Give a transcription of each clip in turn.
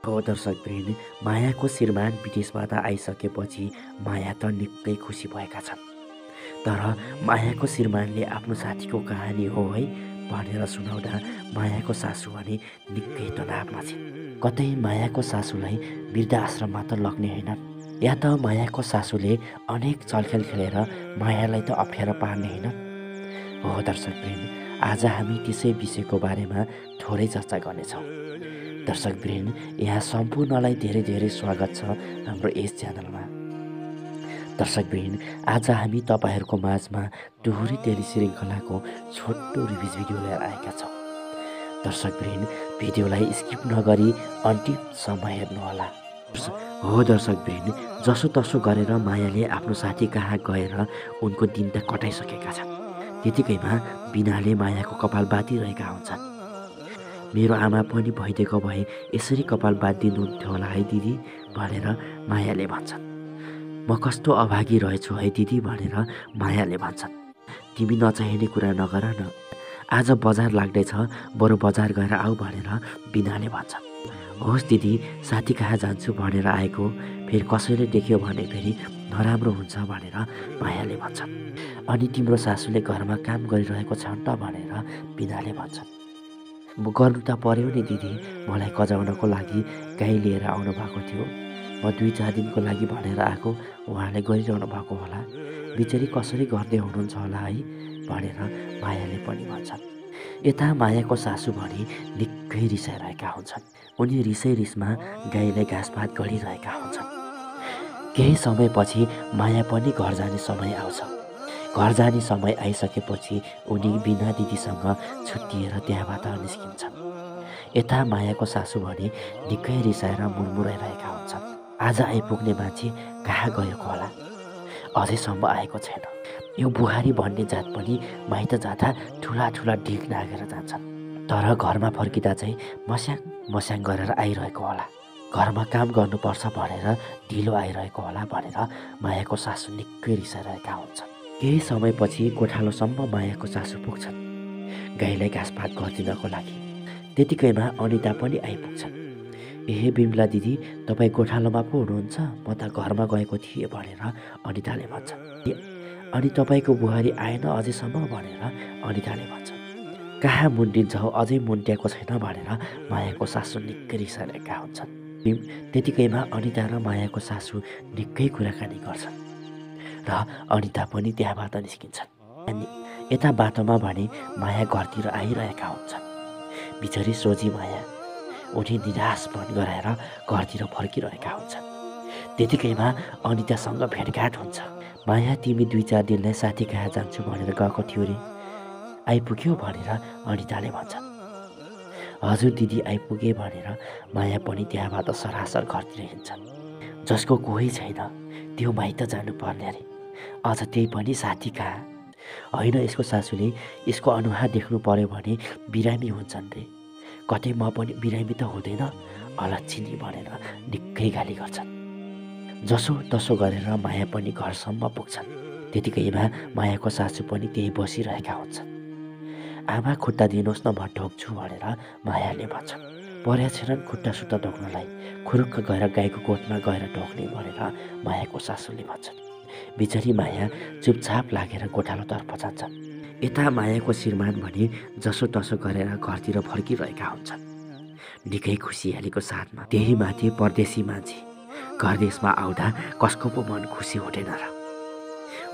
हो दर्शकवृन्द, मायाको श्रीमान विदेशबाट आइसकेपछि माया त निकै खुसी भएका छन्। तर मायाको श्रीमानले आफ्नो साथीको कहानी हो है भनेर सुनाउँदा मायाको सासू भने निकै तनावमा छिन्। कतै मायाको सासूलाई वृद्धाश्रममा त लग्ने होइनन्, या त मायाको सासूले अनेक चलखेल खेलेर मायालाई त अप्ठ्यारो पार्ने होइनन्। हो दर्शकवृन्द, आज हामी त्यसै विषयको बारेमा थोरै चर्चा गर्नेछौँ। दर्शकवृन्द, यहाँ सम्पूर्णलाई धेरै धेरै स्वागत छ हाम्रो यस च्यानलमा। दर्शकवृन्द, आज हामी तपाईँहरूको माझमा दोहोरी टेलिश्रृङ्खलाको छोटो रिभिज भिडियो लिएर आएका छौँ। दर्शकवृन्द, भिडियोलाई स्किप नगरी अन्तिमसम्म हेर्नुहोला। हो दर्शकवृन्द, जसोतसो गरेर मायाले आफ्नो साथी कहाँ गएर उनको दिन त कटाइसकेका छन्। त्यतिकैमा बिनाले मायाको कपाल बाँधिरहेका हुन्छन्। मेरो आमा पनि भइदिएको भए यसरी कपाल बाँधिदिनुहुन्थ्यो होला है दिदी भनेर मायाले भन्छन्। म कस्तो अभागी रहेछु है दिदी भनेर मायाले भन्छन्। तिमी नचाहिने कुरा नगर न, आज बजार लाग्दैछ, बरु बजार गएर आऊ भनेर बिनाले भन्छन्। होस् दिदी, साथी कहाँ जान्छु भनेर आएको, फेरि कसैले देख्यो भने फेरि नराम्रो हुन्छ भनेर मायाले भन्छन्। अनि तिम्रो सासूले घरमा काम गरिरहेको छ त भनेर बिनाले भन्छन्। गर्नु त पर्यो नि दिदी, मलाई कजाउनको लागि गाई लिएर आउनु भएको थियो। म 2-4 दिनको लागि भनेर आएको, उहाँले गरिरहनु भएको होला। बिचरी कसरी गर्दै हुनुहुन्छ होला है भनेर मायाले पनि भन्छन्। यता मायाको सासू भने निकै रिसाइरहेका हुन्छन्। उनी रिसमा गाईलाई घाँसपात गरिरहेका हुन्छन्। केही समयपछि माया पनि घर जाने समय आउँछ। घर जाने समय आइसकेपछि उनी बिना दिदीसँग छुट्टिएर त्यहाँबाट निस्किन्छन्। यता मायाको सासू भने निकै रिसाएर मुरमुराइरहेका हुन्छन्। आज आइपुग्ने मान्छे कहाँ गएको होला, अझैसम्म आएको छैन। यो बुहारी भन्ने जात पनि माइत जाँदा ठुला ठुला ढिक नागेर जान्छन्, तर घरमा फर्किँदा चाहिँ मस्याङ गरेर आइरहेको होला। घरमा काम गर्नुपर्छ भनेर ढिलो आइरहेको होला भनेर मायाको सासू निकै रिसाइरहेका हुन्छन्। केही समयपछि गोठालोसम्म मायाको सासू पुग्छन् गाईलाई घाँसपात गरिदिनको लागि। त्यतिकैमा अनिता पनि आइपुग्छन्। ए बिमला दिदी, तपाईँ गोठालोमा पो हुनुहुन्छ, म त घरमा गएको थिएँ भनेर अनिताले भन्छन्। अनि तपाईँको बुहारी आएन अझैसम्म भनेर अनिताले भन्छन्। कहाँ मुन्टिन्छ हो, अझै मुन्ट्याएको छैन भनेर मायाको सासू निकै रिसाइरहेका हुन्छन्। त्यतिकैमा अनिता र मायाको सासू निकै कुराकानी गर्छन् र अनिता पनि त्यहाँबाट निस्किन्छन्। अनि यता बाटोमा भने माया घरतिर आइरहेका हुन्छन्। बिचरी सोझी माया, उनी निराश मन गराएर घरतिर फर्किरहेका हुन्छन्। त्यतिकैमा अनितासँग भेटघाट हुन्छ। माया, तिमी 2-4 दिनलाई साथी कहाँ जान्छु भनेर गएको थियो रे, आइपुग्यो भनेर अनिताले भन्छन्। हजुर दिदी, आइपुगे भनेर माया पनि त्यहाँबाट सरासर घरतिर हिँड्छन्। जसको कोही छैन त्यो माइत जानुपर्ने अरे, अझ त्यही पनि साथी कहाँ। होइन, यसको सासूले यसको अनुहार देख्नु पर्यो भने बिरामी हुन्छन् रे, कतै म पनि बिरामी त हुँदैन अलच्छिनी भनेर निकै गाली गर्छन्। जसो तसो गरेर माया पनि घरसम्म पुग्छन्। त्यतिकैमा मायाको सासू पनि त्यही बसिरहेका हुन्छन्। आमा, खुट्टा दिनुहोस् न, म ढोक्छु भनेर मायाले भन्छन्। पर्या छैनन् खुट्टा सुट्टा ढोक्नलाई, खुरुक्क गएर गाईको गोठमा गएर ढोक्ने भनेर मायाको सासूले भन्छन्। बिचरी माया चुपचाप लागेर गोठालोतर्फ जान्छन्। यता मायाको श्रीमान भने जसो तसो गरेर घरतिर फर्किरहेका हुन्छन्। निकै खुसियालीको साथमा। त्यही माथि परदेशी मान्छे घरदेशमा आउँदा कसको पो मन खुसी हुँदैन र।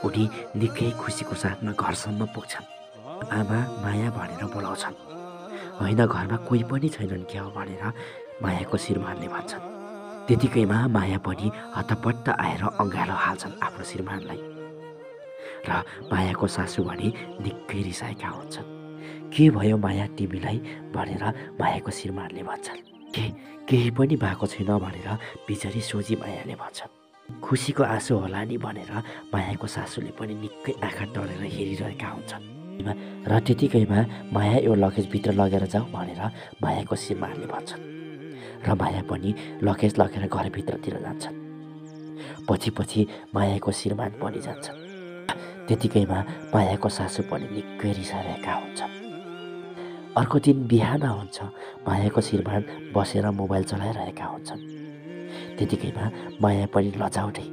उनी निकै खुसीको साथमा घरसम्म पुग्छन्। आमा, माया भनेर बोलाउँछन्। होइन, घरमा कोही पनि छैनन् क्या हो भनेर मायाको श्रीमानले भन्छन्। त्यतिकैमा माया पनि हतपट्ट आएर अँगालो हाल्छन् आफ्नो श्रीमानलाई र मायाको सासू भने निकै रिसाएका हुन्छन्। के भयो माया तिमीलाई भनेर मायाको श्रीमानले भन्छन्। केही पनि भएको छैन भनेर बिचरी सोझी मायाले भन्छन्। खुसीको आँसु होला नि भनेर मायाको सासूले पनि निकै आँखा टलेर हेरिरहेका हुन्छन्। र त्यतिकैमा माया यो लगेजभित्र लगेर जाऊ भनेर मायाको श्रीमानले भन्छन् र माया पनि लगेज लगेर घरभित्रतिर जान्छन्। पछि मायाको श्रीमान पनि जान्छन्। त्यतिकैमा मायाको सासू पनि निकै रिसाइरहेका हुन्छन्। अर्को दिन बिहान हुन्छ, मायाको श्रीमान बसेर मोबाइल चलाइरहेका हुन्छन्। त्यतिकैमा माया पनि लजाउँदै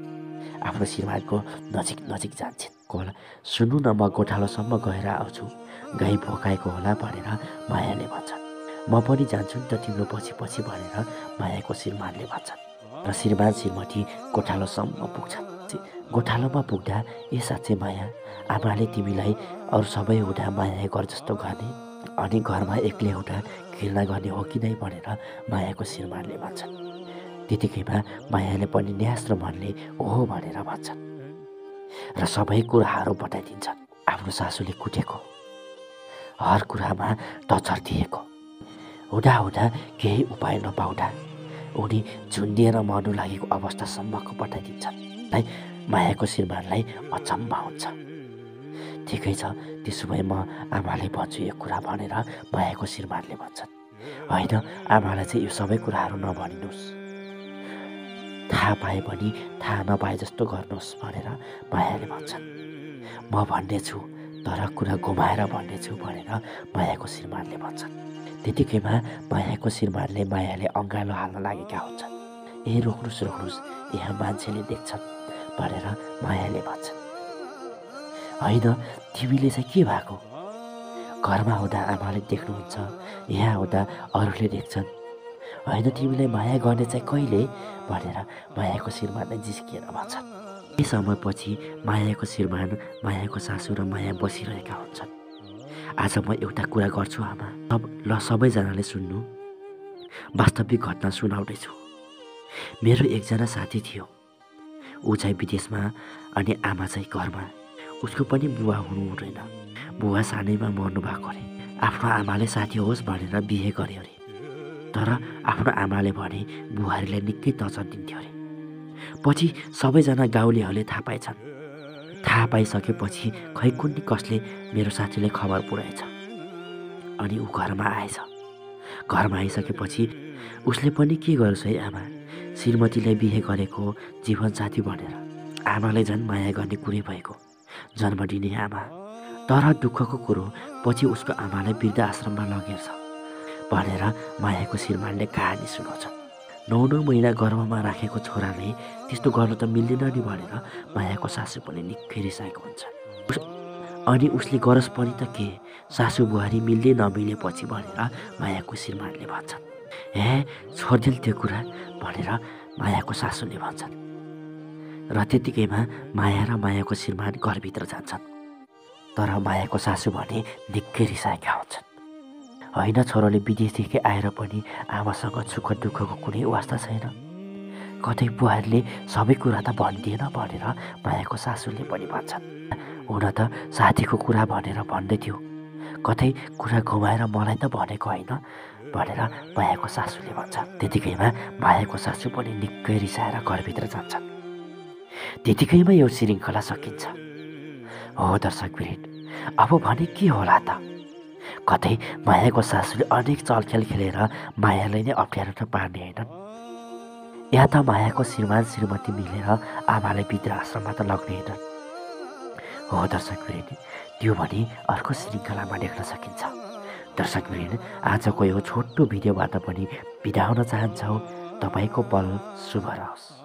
आफ्नो श्रीमानको नजिक नजिक जान्छन्। कोला सुन्नु न, म गोठालोसम्म गएर आउँछु, गाई भोकाएको होला भनेर मायाले भन्छन्। म पनि जान्छु नि त तिम्रो पछि पछि भनेर मायाको श्रीमानले भन्छन्। र श्रीमान श्रीमती गोठालोसम्म पुग्छन्। गोठालोमा पुग्दा ए साँच्चै माया, आमाले तिमीलाई अरू सबै हुँदा माया गर जस्तो गर्ने अनि घरमा एक्लै हुँदा घृणा गर्ने हो कि नै भनेर मायाको श्रीमानले भन्छन्। त्यतिकैमा मायाले पनि न्यास्रो मनले हो भनेर भन्छन् र सबै कुराहरू बताइदिन्छन्। आफ्नो सासूले कुटेको, हर कुरामा टचर दिएको, हुँदा केही उपाय नपाउँदा उनी झुन्डिएर मर्नु लागेको अवस्थासम्मको बताइदिन्छन्। मायाको श्रीमानलाई अचम्म हुन्छ। ठिकै छ, त्यसो भए म आमाले भन्छु यो कुरा भनेर मायाको श्रीमानले भन्छन्। होइन, आमालाई चाहिँ यो सबै कुराहरू नभनिनुहोस्, थाहा पाए पनि थाहा नपाए जस्तो गर्नुहोस् भनेर मायाले भन्छन्। म भन्नेछु, तर कुरा घुमाएर भन्नेछु भनेर मायाको श्रीमानले भन्छन्। त्यतिकैमा मायाको श्रीमानले मायाले अँगालो हाल्न लागेका हुन्छन्। ए रोक्नुहोस्, यहाँ मान्छेले देख्छन् भनेर मायाले भन्छन्। होइन, तिमीले चाहिँ के भएको? घरमा हुँदा आमाले देख्नुहुन्छ, यहाँ हुँदा अरूले देख्छन्। होइन, तिमीलाई माया गर्ने चाहिँ कहिले भनेर मायाको श्रीमानले जिस्किएर भन्छन्। केही समयपछि मायाको श्रीमान, मायाको सासू र माया बसिरहेका हुन्छन्। आज म एउटा कुरा गर्छु आमा, सबैजनाले सुन्नु। वास्तविक घटना सुनाउँदैछु। मेरो एकजना साथी थियो, ऊ चाहिँ विदेशमा अनि आमा चाहिँ घरमा। उसको पनि बुवा हुनु हुँदैन, बुवा सानैमा मर्नु भएको अरे। आफ्नो आमाले साथी होस् भनेर बिहे गरे अरे, तर आफ्नो आमाले भने बुहारीलाई निकै टचर दिन्थ्यो अरे। पछि सबैजना गाउँलेहरूले थाहा पाएछन्। थाहा पाइसकेपछि खै कुन्नी कसले मेरो साथीलाई खबर पुर्याएछ अनि ऊ घरमा आएछ। घरमा आइसकेपछि उसले पनि के गरोस् है आमा, श्रीमतीलाई बिहे गरेको जीवनसाथी भनेर आमालाई झन् माया गर्ने कुरै भएको, जन्म दिने आमा। तर दुःखको कुरो, पछि उसको आमालाई वृद्ध आश्रममा लगेछ भनेर मायाको श्रीमानले कहानी सुनाउँछन्। 9 महिना गर्भमा राखेको छोराले त्यस्तो गर्नु त मिल्दैन नि भनेर मायाको सासू पनि निकै रिसाएको हुन्छ। अनि उसले गरोस् पनि त के, सासू बुहारी मिल्दै नमिलेपछि भनेर मायाको श्रीमानले भन्छन्। हे छोडिदेऊ त्यो कुरा भनेर मायाको सासूले भन्छन्। र त्यतिकैमा माया र मायाको श्रीमान घरभित्र जान्छन्। तर मायाको सासू भने निकै रिसाएका हुन्छन्। होइन, छोरोले विदेशदेखि आएर पनि आमासँग सुख दुःखको कुनै वास्ता छैन, कतै बुहारीले सबै कुरा त भनिदिएन भनेर मायाको सासूले पनि भन्छन्। हुन त साथीको कुरा भनेर भन्दै थियो, कतै कुरा घुमाएर मलाई त भनेको होइन भनेर मायाको सासूले भन्छन्। त्यतिकैमा मायाको सासू पनि निकै रिसाएर घरभित्र जान्छन्। त्यतिकैमा यो श्रृङ्खला सकिन्छ। हो दर्शकवृन्द, अब भने के होला त? कतै मायाको सासूले अनेक चलखेल खेलेर मायालाई नै अप्ठ्यारो त पार्ने होइनन्, या त मायाको श्रीमान श्रीमती मिलेर आमालाई वृद्ध आश्रममा त लग्ने होइनन्। हो दर्शकवृन्द, त्यो भने अर्को श्रृङ्खलामा देख्न सकिन्छ। दर्शकवृन्द, आजको यो छोटो भिडियोबाट पनि बिदा हुन चाहन्छौँ। तपाईँको पल शुभ रहोस्।